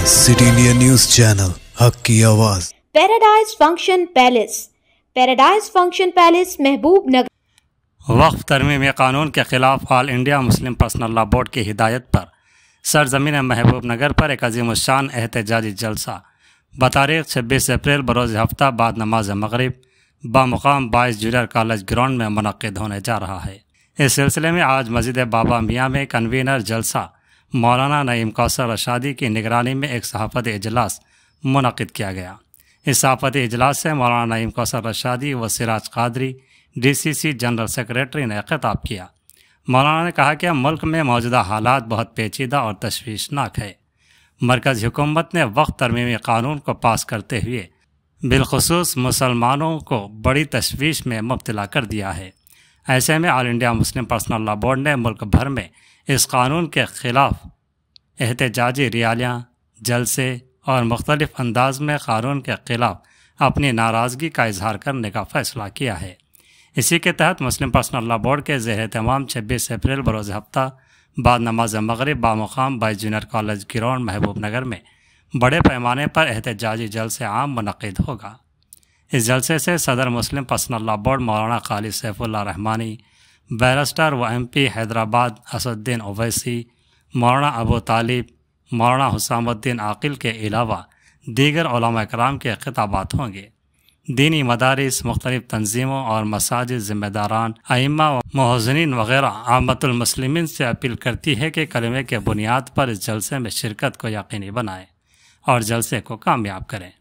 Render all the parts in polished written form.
City India news channel हक की आवाज़। Paradise function palace. Paradise function palace महबूब नगर। वक्फ तरमीमी कानून के खिलाफ all India Muslim personal law board की हिदायत पर सरजमीन महबूब नगर पर एक अजीम शान एहतजाजी जलसा बतारीख 26 अप्रैल बरोज़ हफ्ता बाद नमाज मगरिब बामुकाम 22 जूनियर कॉलेज ग्राउंड में मुनक्किद होने जा रहा है। इस सिलसिले में आज मस्जिद बाबा मियाँ में कन्वीनर जलसा मौलाना नईम कौसर रशादी की निगरानी में एक सहाफ़ती इजलास मुनक्किद किया गया। इस सहाफ़ती इजलास से मौलाना नईम कौसर रशादी व Siraj Qadri DCC general secretary ने खिताब किया। मौलाना ने कहा कि मुल्क में मौजूदा हालात बहुत पेचीदा और तशवीशनाक है। मरकज़ी हुकूमत ने वक्फ तरमीमी कानून को पास करते हुए बिलखुसूस मुसलमानों को बड़ी तशवीश में मुब्तला कर दिया है। ऐसे में all India Muslim personal law board ने मुल्क भर में इस कानून के ख़िलाफ़ एहतजाजी रैलियाँ, जलसे और मुख्तलिफ़ अंदाज में कानून के ख़िलाफ़ अपनी नाराज़गी का इजहार करने का फ़ैसला किया है। इसी के तहत मुस्लिम पर्सनल लॉ बोर्ड के ज़ेर तमाम 26 अप्रैल बरोज़ हफ्ता बाद नमाज मगरिब बामुकाम 22 जूनियर कॉलेज ग्राउंड महबूब नगर में बड़े पैमाने पर एहतजाजी जलसे आम मुनक़्क़िद होगा। इस जलसे से सदर मुस्लिम पर्सनल लॉ बोर्ड मौलाना खालिद सैफुल्लाह रहमानी, बैरिस्टर व MP हैदराबाद असदुद्दीन ओवैसी, मौलाना अबू तालिब, मौलाना हुसामुद्दीन आकिल के अलावा दीगर उलमा इकराम के खिताबात होंगे। दीनी मदारिस, मुख्तलिफ तंजीमों और मसाजिद ज़िम्मेदारान, अइम्मा व मुहज़्ज़िनीन वग़ैरह आमतुल मुस्लिमीन से अपील करती है कि कलमे के बुनियाद पर इस जलसे में शिरकत को यकीनी बनाएं और जलसे को कामयाब करें।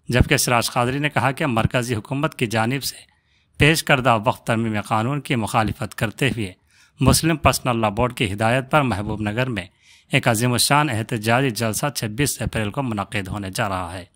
जबकि सिराज कादरी ने कहा कि मरकज़ी हुकूमत की जानिब से पेश करदा वक्फ तरमीमी कानून की मुखालिफत करते हुए मुस्लिम पर्सनल लॉ बोर्ड की हिदायत पर महबूब नगर में एक अजीम शान एहतजाजी जलसा 26 अप्रैल को मुनक़्क़िद होने जा रहा है।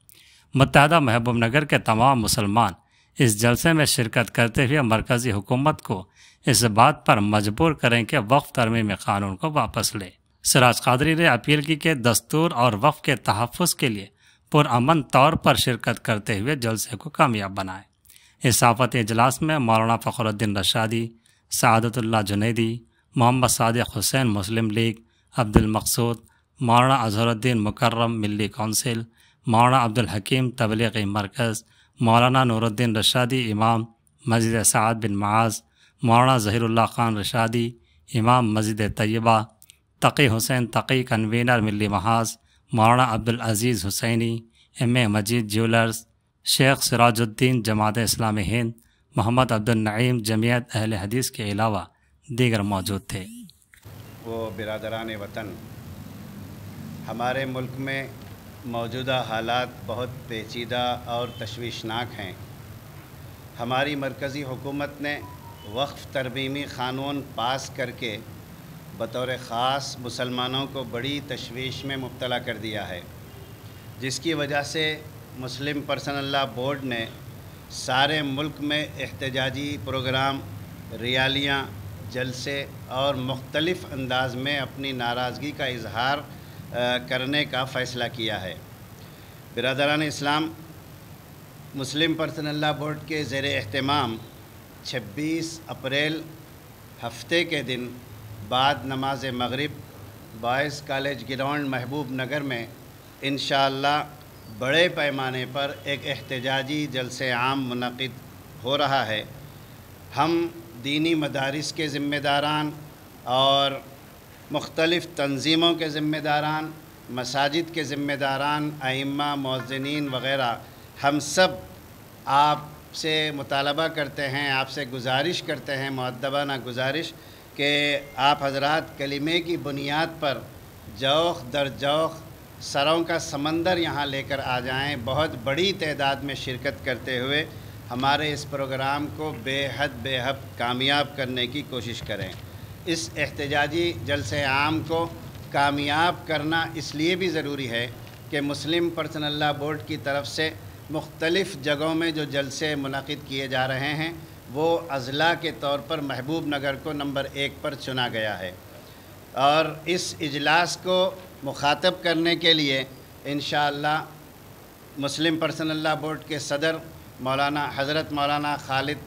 मुत्तहदा महबूब नगर के तमाम मुसलमान इस जलसे में शिरकत करते हुए मरकज़ी हुकूमत को इस बात पर मजबूर करें कि वक्फ तरमीमी कानून को वापस ले। सिराज कादरी ने अपील की कि दस्तूर और वक्फ के तहफ़्फ़ुज़ के लिए पुरअमन तौर पर शिरकत करते हुए जलसे को कामयाब बनाएं। इस सहाफ़ती इजलास में मौलाना फ़खरुद्दीन रशादी, सआदतुल्लाह जुनैदी, मोहम्मद सादिक हुसैन मुस्लिम लीग, अब्दुल मकसूद, मौलाना अज़हरुद्दीन मुकर्रम मिल्ली कौंसिल, मौलाना अब्दुल हकीम तबलीगी मरकज़, मौलाना नूरुद्दीन रशादी इमाम मस्जिद साद बिन माज, मौलाना ज़हीरुल्लाह खान रशादी इमाम मस्जिद तैयबा, तक़ी हुसैन तक़ी कन्वीनर मिल्ली महाज, मौलाना अब्दुल अज़ीज़ हुसैनी MA मजीद ज्वेलर्स, शेख सिराजुद्दीन जमात इस्लामी हिंद, मोहम्मद अब्दुल नईम जमीयत अहले हदीस के अलावा दीगर मौजूद थे। वो बिरादरान वतन, हमारे मुल्क में मौजूदा हालात बहुत पेचीदा और तशवीशनाक हैं। हमारी मरकज़ी हुकूमत ने वक्फ तरमीमी क़ानून पास करके बतौर ख़ास मुसलमानों को बड़ी तशवीश में मुब्तला कर दिया है, जिसकी वजह से मुस्लिम पर्सनल लॉ बोर्ड ने सारे मुल्क में एहतजाजी प्रोग्राम, रैलियाँ, जलसे और मुख्तलिफ़ अंदाज में अपनी नाराज़गी का इजहार करने का फ़ैसला किया है। बिरादरान इस्लाम, मुस्लिम पर्सनल लॉ बोर्ड के ज़ेर एहतमाम 26 अप्रैल हफ्ते के दिन बाद नमाज मगरिब बॉयज़ कॉलेज ग्राउंड महबूब नगर में इंशाअल्लाह बड़े पैमाने पर एक एहतजाजी जलसे आम मुनक़्क़िद हो रहा है। हम दीनी मदारिस के ज़िम्मेदारान और मुख्तलिफ़ तंजीमों के ज़िम्मेदारान, मसाजिद के ज़िम्मेदारान, अइम्मा, मुअज़्ज़िनीन वग़ैरह हम सब आपसे मुतालबा करते हैं, आपसे गुजारिश करते हैं, मुअद्दबाना गुजारिश कि आप हज़रात कलिमे की बुनियाद पर जौख़ दर जौख़ सरों का समंदर यहाँ लेकर आ जाएं। बहुत बड़ी तादाद में शिरकत करते हुए हमारे इस प्रोग्राम को बेहद कामयाब करने की कोशिश करें। इस एहतजाजी जलसे आम को कामयाब करना इसलिए भी ज़रूरी है कि मुस्लिम पर्सनल लॉ बोर्ड की तरफ से मुख्तलिफ़ जगहों में जो जलसे मुनक़्क़िद किए जा रहे हैं वो अज़ला के तौर पर महबूब नगर को नंबर 1 पर चुना गया है और इस इजलास को मुखातब करने के लिए इंशाअल्लाह मुस्लिम पर्सनल लॉ बोर्ड के सदर मौलाना खालिद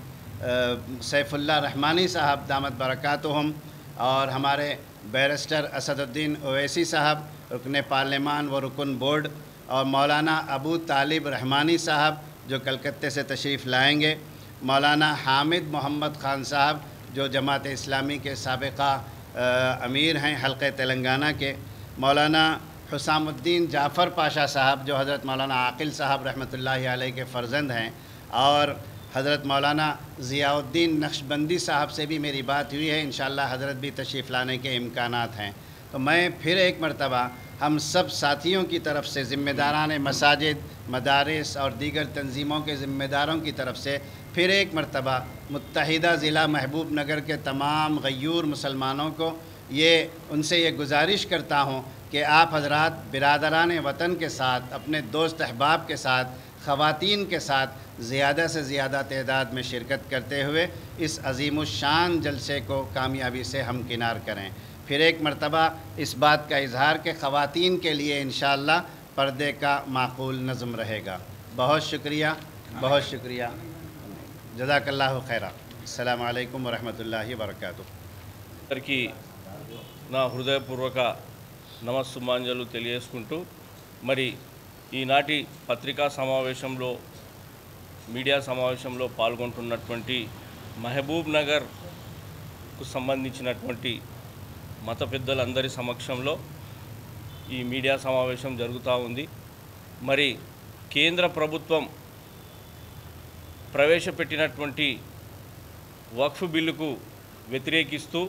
सैफुल्लाह रहमानी साहब दामत बरकातुहुम और हमारे बैरिस्टर असदुद्दीन ओवैसी साहब रुकन पार्लियामान व रुकन बोर्ड, और मौलाना अबू तालिब रहमानी साहब जो कलकत्ते से तशरीफ़ लाएंगे, मौलाना हामिद मोहम्मद ख़ान साहब जो जमात इस्लामी के साबिक़ा अमीर हैं हल्क़े तेलंगाना के, मौलाना हुसामुद्दीन जाफ़र पाशा साहब जो हज़रत मौलाना आकिल साहब रहमतुल्लाहि अलैह के फ़र्जंद हैं, और हज़रत मौलाना ज़ियाउद्दीन नक्शबंदी साहब से भी मेरी बात हुई है, इंशाअल्लाह हज़रत भी तशरीफ़ लाने के इम्कानात हैं। तो मैं फिर एक मरतबा हम सब साथियों की तरफ से, ज़िम्मेदारान मसाजिद, मदारिस और दीगर तंजीमों के ज़िम्मेदारों की तरफ से फिर एक मरतबा मुत्तहिदा ज़िला महबूब नगर के तमाम गयूर मुसलमानों को उनसे ये गुजारिश करता हूँ कि आप हज़रात बिरादरान वतन के साथ, अपने दोस्त अहबाब के साथ, ख़वातीन के साथ ज़्यादा से ज़्यादा तादाद में शिरकत करते हुए इस अज़ीमुश्शान जलसे को कामयाबी से हमकिनार करें। फिर एक मरतबा इस बात का इजहार कि ख़वातीन के लिए इंशाअल्लाह पर्दे का माकूल नज़म रहेगा। बहुत शुक्रिया, बहुत शुक्रिया। जज़ाकल्लाहु खैरा। अस्सलामु अलैकुम वरहमतुल्लाहि वबरकातुहू। అందరికీ నా హృదయపూర్వక నమస్సుమాంజలు తెలియజేసుకుంటూ, మరి ఈనాటి పత్రికా సమావేశంలో, మీడియా సమావేశంలో పాల్గొంటున్నటువంటి మహబూబ్ నగర్కు సంబంధించినటువంటి మత పెద్దలందరి సమక్షంలో ఈ మీడియా సమావేశం జరుగుతూ ఉంది. మరి కేంద్ర ప్రభుత్వం ప్రవేశపెట్టినటువంటి వక్ఫ్ బిల్లుకు వ్యతిరేకిస్తూ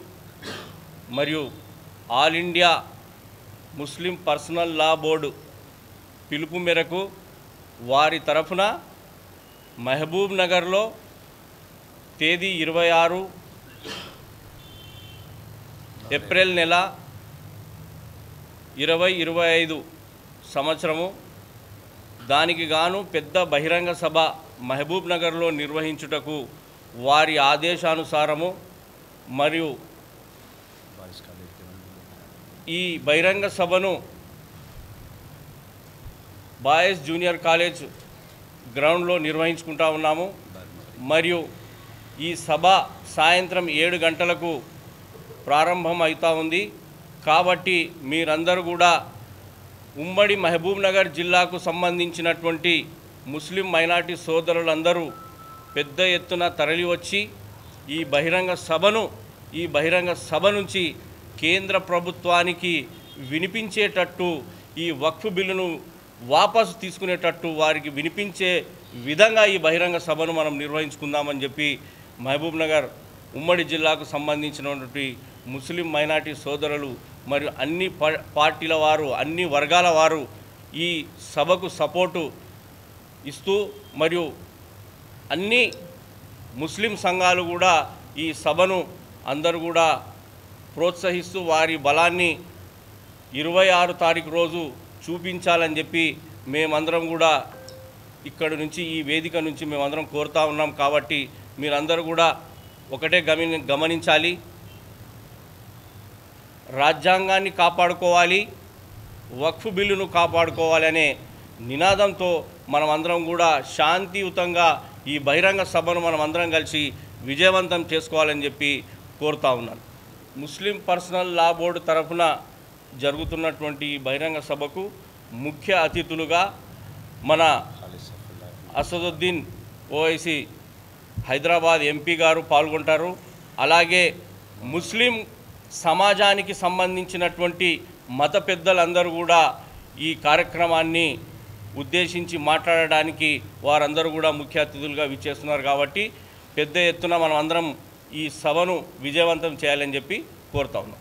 మరియు ఆల్ ఇండియా ముస్లిం పర్సనల్ లా బోర్డు పిలుపు మేరకు వారి తరఫున మహబూబ్ నగర్లో తేదీ 26 ఏప్రిల్ నెల 2025 సంవత్సరము దానికి గాను పెద్ద బహిరంగ సభ మహబూబ్ నగర్లో నిర్వహించుటకు వారి ఆదేశానుసారము మరియు ఈ బహిరంగ సభను బాయ్స్ జూనియర్ కాలేజ్ గ్రౌండ్లో నిర్వహించుకుంటా ఉన్నాము. మరియు ఈ సభ సాయంత్రం 7 గంటలకు ప్రారంభం అవుతూ ఉంది. కాబట్టి మీరందరూ కూడా ఉమ్మడి మహబూబ్ నగర్ జిల్లాకు సంబంధించినటువంటి ముస్లిం మైనారిటీ సోదరులందరూ పెద్ద ఎత్తున తరలి వచ్చి ఈ బహిరంగ సభ నుంచి కేంద్ర ప్రభుత్వానికి వినిపించేటట్టు, ఈ వక్ఫ్ బిల్లును వాపసు తీసుకునేటట్టు వారికి వినిపించే విధంగా ఈ బహిరంగ సభను మనం నిర్వహించుకుందామని చెప్పి మహబూబ్ నగర్ ఉమ్మడి జిల్లాకు సంబంధించినటువంటి ముస్లిం మైనారిటీ సోదరులు మరియు అన్ని పార్టీల వారు, అన్ని వర్గాల వారు ఈ సభకు సపోర్టు ఇస్తూ, మరియు అన్ని ముస్లిం సంఘాలు కూడా ఈ సభను అందరూ కూడా ప్రోత్సహిస్తూ వారి బలాన్ని 26 తారీఖు రోజు చూపించాలని చెప్పి మేమందరం కూడా ఇక్కడి నుంచి, ఈ వేదిక నుంచి మేమందరం కోరుతా ఉన్నాం. కాబట్టి మీరందరూ కూడా ఒకటే గమనించాలి, రాజ్యాంగాన్ని కాపాడుకోవాలి, వక్ఫ్ బిల్లును కాపాడుకోవాలి అనే నినాదంతో మనమందరం కూడా శాంతియుతంగా ఈ బహిరంగ సభను మనమందరం కలిసి విజయవంతం చేసుకోవాలని చెప్పి కోరుతా ఉన్నాను. ముస్లిం పర్సనల్ లా బోర్డు తరఫున జరుగుతున్నటువంటి ఈ బహిరంగ సభకు ముఖ్య అతిథులుగా మన అసదుద్దీన్ ఓవైసీ హైదరాబాద్ ఎంపీ గారు పాల్గొంటారు. అలాగే ముస్లిం సమాజానికి సంబంధించినటువంటి మత పెద్దలందరూ కూడా ఈ కార్యక్రమాన్ని ఉద్దేశించి మాట్లాడడానికి వారందరూ కూడా ముఖ్య అతిథులుగా విచ్చేస్తున్నారు. కాబట్టి పెద్ద ఎత్తున మనం అందరం ఈ సభను విజయవంతం చేయాలని చెప్పి కోరుతా ఉన్నాం.